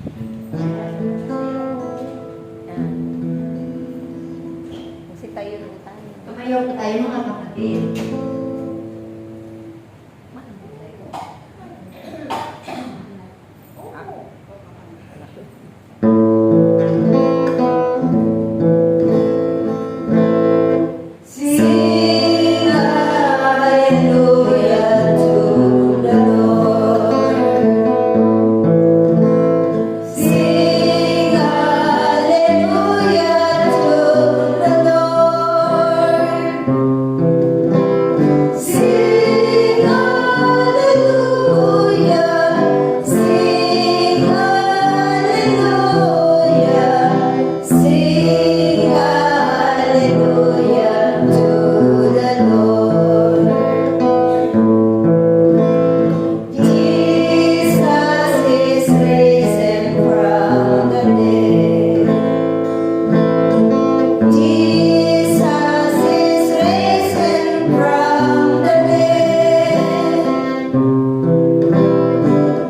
Yan. Kasi tayo lang tayo. Tumayo po tayo mga kapatid. Sing hallelujah to the Lord. Sing hallelujah to the Lord. Sing hallelujah. Sing hallelujah. Sing hallelujah to the Lord. Jesus is risen from the dead. Jesus is risen from the dead.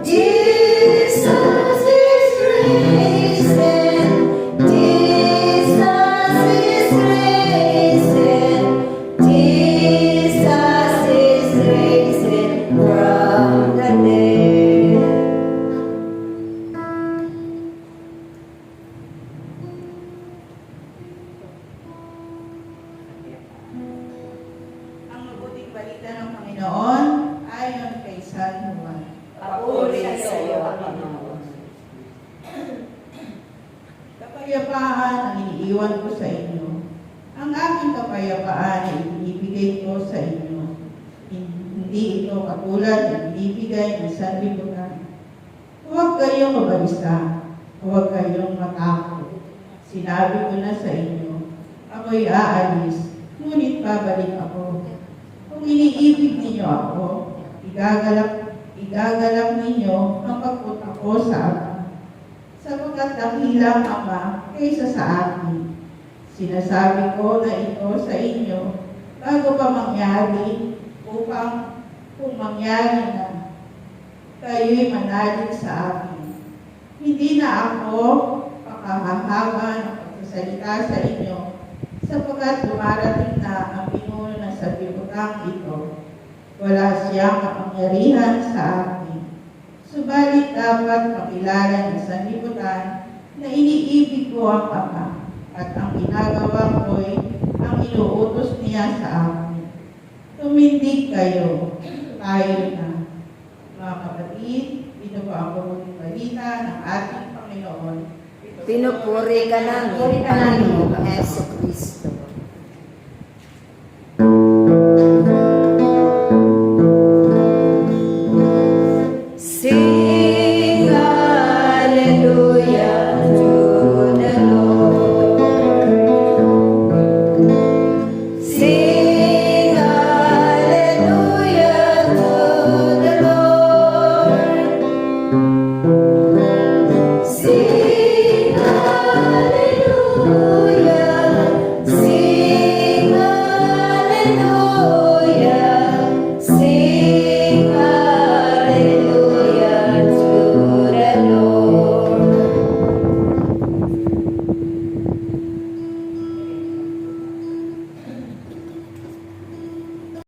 Jesus is risen. Jesus is risen. Jesus is risen from the dead. Ang mabuting balita ng Panginoon ayon kay San Juan. Papuri sa iyo, Panginoon. Kapayapaan ang iniiwan ko sa inyo. Ang aking kapayapaan ay ibinibigay ko sa inyo. Hindi ito katulad ng binibigay ng sanlibutan. Huwag kayong mabalisa. Huwag kayong matakot. Sinabi ko na sa inyo, ako'y aalis, ngunit babalik ako. Kung iniibig ninyo ako, igagalak ninyo ang pagpunta ko sa Ama. Sapagkat dakilang Ama kaysa sa akin. Sinasabi ko na ito sa inyo bago pa mangyari, upang kung mangyari na, kayo'y manalig sa akin. Hindi na ako pakahahaba ng pagsasalita sa inyo, sapagkat dumarating na ang pinuno ng sanlibutan ito. Wala siyang kapangyarihan sa akin. Subalit dapat makilala ng sanlibutan na iniibig ko ang Ama, at ang ginagawa ko'y ang inuutos niya sa akin. Tumindig kayo, tayo na. Mga kapatid, ito po ang mabuting balita ng ating Panginoon. Pinupuri ka namin, Panginoon Hesus